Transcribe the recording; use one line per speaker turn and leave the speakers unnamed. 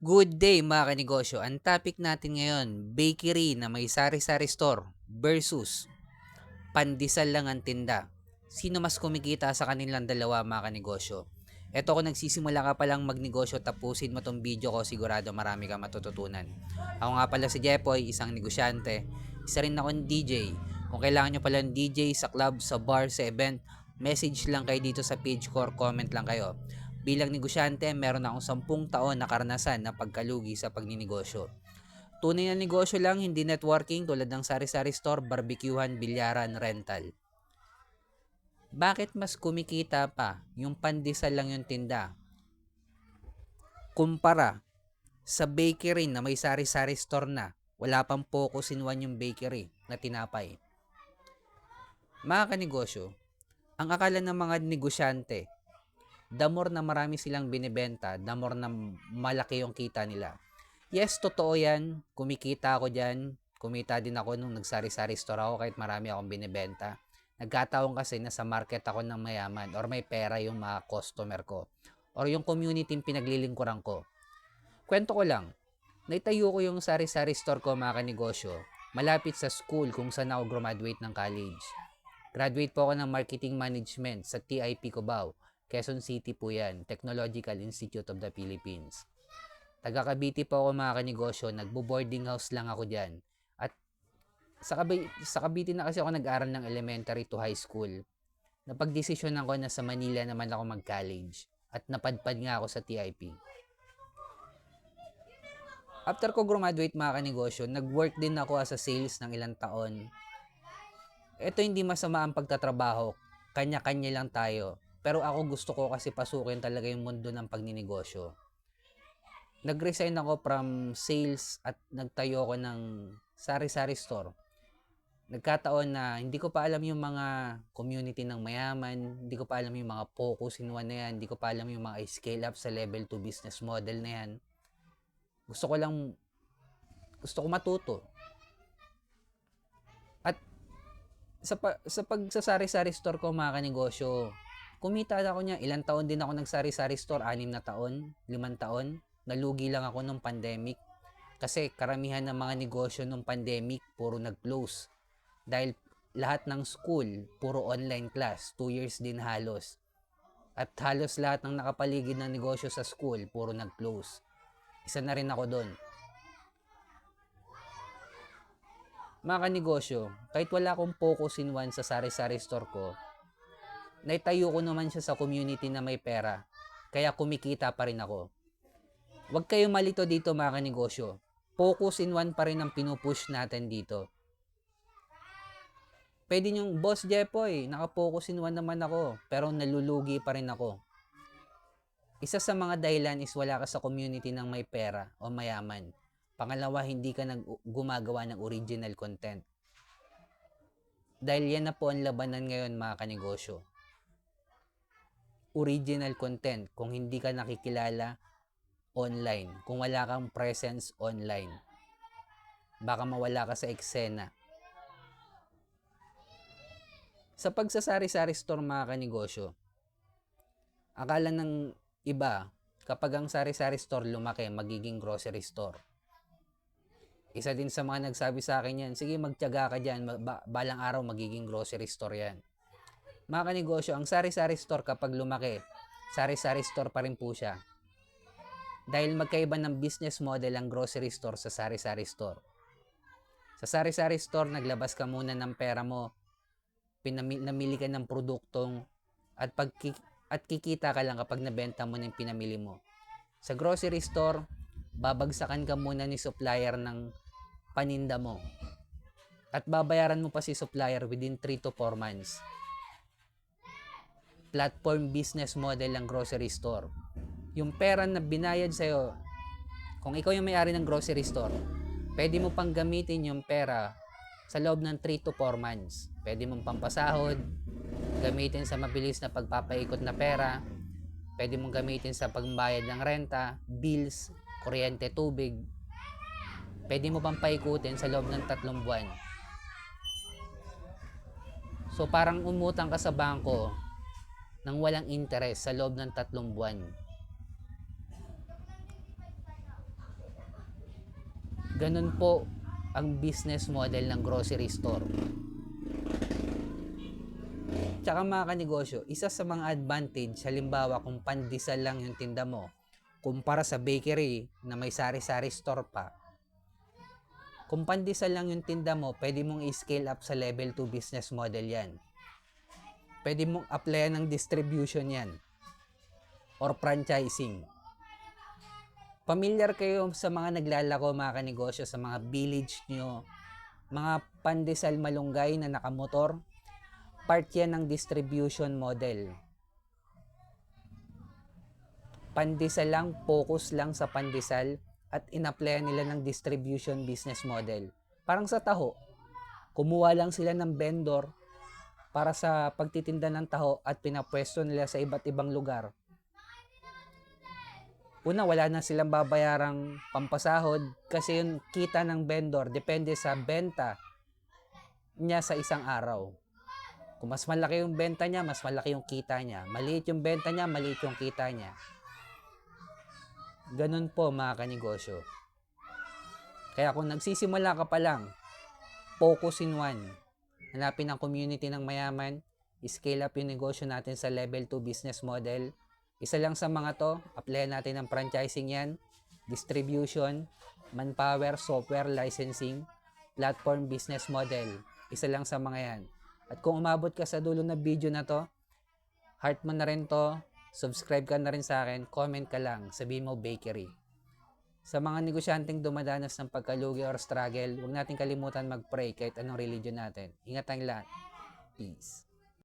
Good day mga kanegosyo. Ang topic natin ngayon, bakery na may sari-sari store versus pandesal lang ang tinda. Sino mas kumikita sa kanilang dalawa mga kanegosyo? Eto, kung nagsisimula ka palang magnegosyo, tapusin mo tong video ko, sigurado marami kang matututunan. Ako nga pala si Jepoy, isang negosyante. Isa rin akong DJ. Kung kailangan nyo pala ng DJ sa club, sa bar, sa event, message lang kayo dito sa page ko or comment lang kayo. Bilang negosyante, meron akong 10 taon na karanasan na pagkalugi sa pagninegosyo. Tunay na negosyo lang, hindi networking tulad ng sari-sari store, barbecuehan, bilyaran, rental. Bakit mas kumikita pa yung pandesal lang yung tinda kumpara sa bakery na may sari-sari store na wala pang focus in one yung bakery na tinapay? Mga kanegosyo, ang akala ng mga negosyante, the more na marami silang binibenta, the more na malaki yung kita nila. Yes, totoo yan. Kumikita ako dyan. Kumita din ako nung nagsari-sari store ako kahit marami akong binibenta. Nagkataon kasi na sa market ako ng mayaman or may pera yung mga customer ko or yung community yung pinaglilingkuran ko. Kwento ko lang, naitayo ko yung sari-sari store ko mga kanegosyo malapit sa school kung saan ako graduate ng college. Graduate po ako ng Marketing Management sa TIP Cubao, Quezon City po yan, Technological Institute of the Philippines. Taga Cavite po ako mga kanegosyo, nagbo-boarding house lang ako dyan. At sa Cavite na kasi ako nag-aral ng elementary to high school. Napagdesisyonan ko na sa Manila naman ako mag-college at napadpad nga ako sa TIP. After ko graduate mga kanegosyo, nag-work din ako as a sales ng ilang taon. Ito hindi masama ang pagtatrabaho, kanya-kanya lang tayo. Pero ako gusto ko kasi pasukin talaga yung mundo ng pagninegosyo. Nag-resign ako from sales at nagtayo ako ng sari-sari store. Nagkataon na hindi ko pa alam yung mga community ng mayaman, hindi ko pa alam yung mga focus in one na yan, hindi ko pa alam yung mga scale up sa level 2 business model na yan. Gusto ko lang, gusto ko matuto. At sa pagsasari-sari store ko mga kanegosyo, kumita ako niya. Ilang taon din ako nagsari-sari store, 6 na taon, 5 taon. Nalugi lang ako nung pandemic. Kasi karamihan ng mga negosyo nung pandemic, puro nag-close. Dahil lahat ng school, puro online class. 2 years din halos. At halos lahat ng nakapaligid ng negosyo sa school, puro nag-close. Isa na rin ako doon. Mga kanegosyo, kahit wala akong focus in one sa sari-sari store ko, naitayo ko naman siya sa community na may pera. Kaya kumikita pa rin ako. Huwag kayong malito dito mga kanegosyo. Focus in one pa rin ang pinupush natin dito. Pwede nyong, Boss Jepoy, naka-focus in one naman ako, pero nalulugi pa rin ako. Isa sa mga dahilan is wala ka sa community ng may pera o mayaman. Pangalawa, hindi ka gumagawa ng original content. Dahil yan na po ang labanan ngayon mga kanegosyo. Original content kung hindi ka nakikilala online, kung wala kang presence online, baka mawala ka sa eksena. Sa pagsasari-sari store mga kanegosyo, akala ng iba, kapag ang sari-sari store lumaki, magiging grocery store. Isa din sa mga nagsabi sa akin yan, sige magtiyaga ka dyan, balang araw magiging grocery store yan. Mga kanegosyo, ang sari-sari store kapag lumaki, sari-sari store pa rin po siya. Dahil magkaiba ng business model ang grocery store sa sari-sari store. Sa sari-sari store, naglabas ka muna ng pera mo, namili ka ng produktong at kikita ka lang kapag nabenta mo na yung pinamili mo. Sa grocery store, babagsakan ka muna ni supplier ng paninda mo. At babayaran mo pa si supplier within 3 to 4 months. Platform business model ng grocery store. Yung pera na binayad sa'yo, kung ikaw yung may-ari ng grocery store, pwede mo pang gamitin yung pera sa loob ng 3 to 4 months. Pwede mong pampasahod, gamitin sa mabilis na pagpapaikot na pera, pwede mong gamitin sa pagbayad ng renta, bills, kuryente, tubig. Pwede mo pang paikutin sa loob ng 3 buwan. So parang umutang ka sa bangko nang walang interest sa loob ng 3 buwan. Ganun po ang business model ng grocery store. Tsaka mga kanegosyo, isa sa mga advantage, halimbawa kung pandesal lang yung tinda mo, kumpara sa bakery na may sari-sari store pa, kung pandesal lang yung tinda mo, pwede mong i-scale up sa level 2 business model yan. Pwede mong applyan ng distribution yan or franchising. Pamilyar kayo sa mga naglalako mga kanegosyo sa mga village nyo, mga pandesal malunggay na nakamotor, part yan ng distribution model. Pandesal lang, focus lang sa pandesal at in-applyan nila ng distribution business model. Parang sa taho, kumuha lang sila ng vendor para sa pagtitinda ng taho at pinapwesto nila sa iba't ibang lugar. Una, wala na silang babayarang pampasahod kasi yung kita ng vendor depende sa benta niya sa isang araw. Kung mas malaki yung benta niya, mas malaki yung kita niya. Maliit yung benta niya, maliit yung kita niya. Ganun po mga kanegosyo. Kaya kung nagsisimula ka pa lang, focus in one. Hanapin ang community ng mayaman, scale up yung negosyo natin sa level 2 business model. Isa lang sa mga to, applyan natin ang franchising yan, distribution, manpower, software, licensing, platform business model. Isa lang sa mga yan. At kung umabot ka sa dulo na video na to, heart mo na rin to, subscribe ka na rin sa akin, comment ka lang, sabihin mo bakery. Sa mga negosyanteng dumadanas ng pagkalugi or struggle, huwag natin kalimutan mag-pray kahit anong religion natin. Ingat tayong lahat. Peace.